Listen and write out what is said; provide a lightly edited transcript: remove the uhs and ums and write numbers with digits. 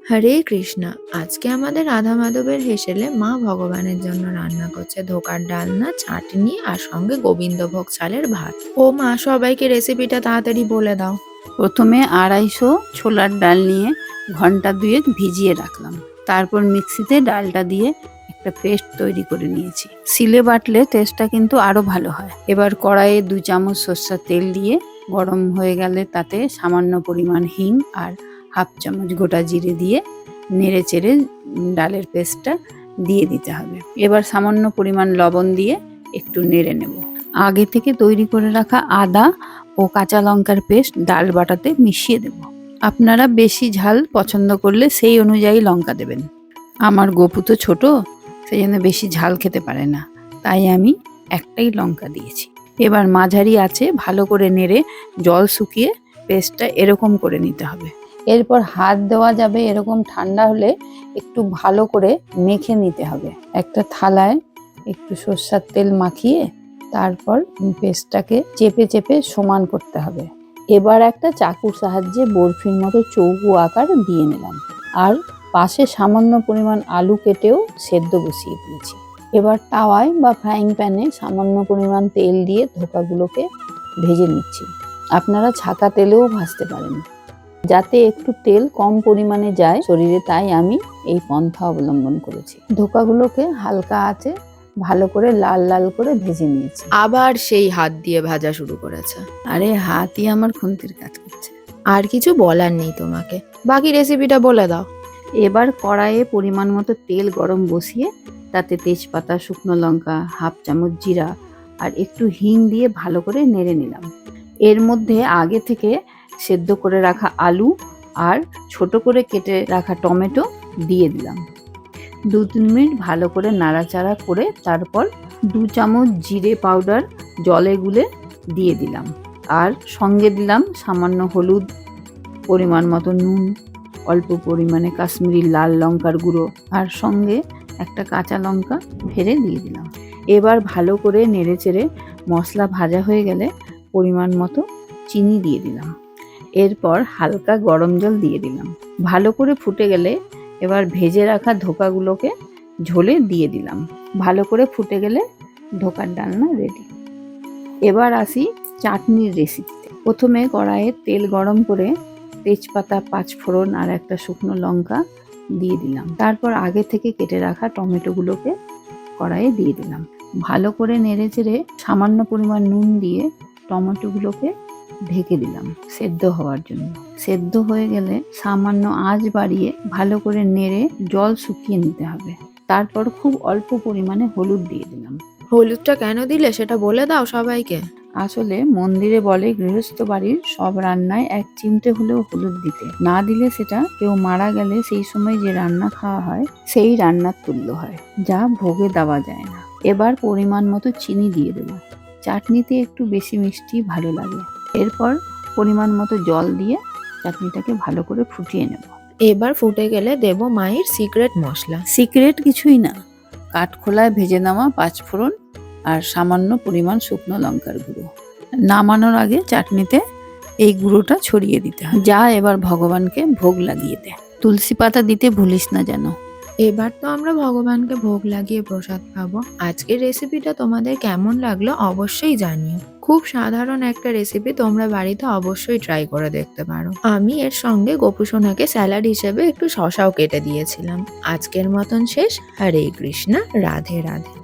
হরে কৃষ্ণা। আজকে আমাদের রাধা মাধবের হেসেলে মা ভগবানের জন্য রান্না করছে ধোকার ডালনা, চাটনি আর সঙ্গে গোবিন্দভোগ চালের ভাত। ও মা, সবাইকে রেসিপিটা তাড়াতাড়ি বলে দাও। প্রথমে 250 ছোলার ডাল নিয়ে ঘন্টা 2 ভিজিয়ে রাখলাম। তারপর মিক্সিতে ডালটা দিয়ে একটা পেস্ট তৈরি করে নিয়েছি। শিলে বাটলে টেস্টটা কিন্তু আরো ভালো হয়। এবার কড়াইয়ে 2 চামচ সরষের তেল দিয়ে গরম হয়ে গেলে তাতে সামান্য পরিমাণ হিং আর হাফ চামচ গোটা জিরে দিয়ে নেড়ে চেড়ে ডালের পেস্টটা দিয়ে দিতে হবে। এবার সামান্য পরিমাণ লবণ দিয়ে একটু নেড়ে নেব। আগে থেকে তৈরি করে রাখা আদা ও কাঁচা লঙ্কার পেস্ট ডাল বাটাতে মিশিয়ে দেব। আপনারা বেশি ঝাল পছন্দ করলে সেই অনুযায়ী লঙ্কা দেবেন। আমার গপু তো ছোট, সেই জন্য বেশি ঝাল খেতে পারে না, তাই আমি একটাই লঙ্কা দিয়েছি। এবার মাঝারি আঁচে ভালো করে নেড়ে জল শুকিয়ে পেস্টটা এরকম করে নিতে হবে। এরপর হাত দেওয়া যাবে এরকম ঠান্ডা হলে একটু ভালো করে মেখে নিতে হবে। একটা থালায় একটু সরষের তেল মাখিয়ে তারপর পেস্টটাকে চেপে চেপে সমান করতে হবে। এবার একটা চাকুর সাহায্যে বরফির মতো চৌকো আকার দিয়ে নিলাম। আর পাশে সামান্য পরিমাণ আলু কেটেও সেদ্ধ বসিয়ে দিয়েছি। এবার তাওয়ায় বা ফ্রাইং প্যানে সামান্য পরিমাণ তেল দিয়ে ধোকাগুলোকে ভেজে নিচ্ছি। আপনারা ছাঁকা তেলেও ভাজতে পারেন, যাতে একটু তেল কম পরিমাণে যায় শরীরে, তাই আমি এই পন্থা অবলম্বন করেছি। ধোকাগুলোকে হালকা আঁচে ভালো করে লাল লাল করে ভেজে নিয়েছি। আবার সেই হাত দিয়ে ভাজা শুরু করেছে। আরে হাতই আমার খুন্তির কাজ করছে। আর কিছু বলার নেই তোমাকে, বাকি রেসিপিটা বলে দাও। এবার কড়াইয়ে পরিমাণ মতো তেল গরম বসিয়ে তাতে তেজপাতা, শুকনো লঙ্কা, হাফ চামচ জিরা আর একটু হিং দিয়ে ভালো করে নেড়ে নিলাম। এর মধ্যে আগে থেকে সেদ্ধ করে রাখা আলু আর ছোট করে কেটে রাখা টমেটো দিয়ে দিলাম। 2-3 মিনিট ভালো করে নাড়াচাড়া করে তারপর 2 চামচ জিরে পাউডার জলে গুলে দিয়ে দিলাম। আর সঙ্গে দিলাম সামান্য হলুদ, পরিমাণ মতো নুন, অল্প পরিমাণে কাশ্মীরি লাল লঙ্কার গুঁড়ো আর সঙ্গে একটা কাঁচা লঙ্কা ফেলে দিয়ে দিলাম। এবার ভালো করে নেড়ে চেড়ে মশলা ভাজা হয়ে গেলে পরিমাণ মতো চিনি দিয়ে দিলাম। এরপর হালকা গরম জল দিয়ে দিলাম। ভালো করে ফুটে গেলে এবার ভেজে রাখা ধোকাগুলোকে ঝোলে দিয়ে দিলাম। ভালো করে ফুটে গেলে ধোকার ডালনা রেডি। এবার আসি চাটনির রেসিপিতে। প্রথমে কড়াইয়ে তেল গরম করে তেজপাতা, 5 ফোড়ন আর একটা শুকনো লঙ্কা দিয়ে দিলাম। তারপর আগে থেকে কেটে রাখা টমেটোগুলোকে কড়াইয়ে দিয়ে দিলাম। ভালো করে নেড়ে চেড়ে সামান্য পরিমাণ নুন দিয়ে টমেটোগুলোকে ঢেকে দিলাম সেদ্ধ হওয়ার জন্য। সেদ্ধ হয়ে গেলে সামান্য আঁচ বাড়িয়ে ভালো করে নেড়ে জল শুকিয়ে নিতে হবে। তারপর খুব অল্প পরিমাণে হলুদ দিয়ে দিলাম। হলুদটা কেন দিলে সেটা বলে দাও সবাইকে। আসলে মন্দিরে বলে গৃহস্থ বাড়ির সব রান্নায় 1 চিমটে হলেও হলুদ দিতে, না দিলে সেটা কেউ মারা গেলে সেই সময় যে রান্না খাওয়া হয় সেই রান্নার তুল্য হয়, যা ভোগে দেওয়া যায় না। এবার পরিমাণ মতো চিনি দিয়ে দেবো। চাটনিতে একটু বেশি মিষ্টি ভালো লাগে। এরপর পরিমাণ মতো জল দিয়ে চাটনিটাকে ভালো করে ফুটিয়ে নেব। এবার ফুটে গেলে দেব মায়ের সিক্রেট মশলা। সিক্রেট কিছুই না, কাঠখোলায় ভেজে নেওয়া 5 ফোড়ন আর সামান্য পরিমাণ শুকনো লঙ্কার গুঁড়ো। নামানোর আগে চাটনিতে এই গুঁড়োটা ছড়িয়ে দিতে হয়, যা এবার ভগবানকে ভোগ লাগিয়ে দেয়। তুলসী পাতা দিতে ভুলিস না যেন। এবার তো আমরা ভগবানকে ভোগ লাগিয়ে প্রসাদ খাবো। আজকের রেসিপিটা তোমাদের কেমন লাগলো অবশ্যই জানিও। খুব সাধারণ একটা রেসিপি, তোমরা বাড়িতে অবশ্যই ট্রাই করে দেখতে পারো। আমি এর সঙ্গে গোপুসোনাকে স্যালাড হিসেবে একটু শসাও কেটে দিয়েছিলাম। আজকের মতন শেষ। হরে কৃষ্ণা, রাধে রাধে।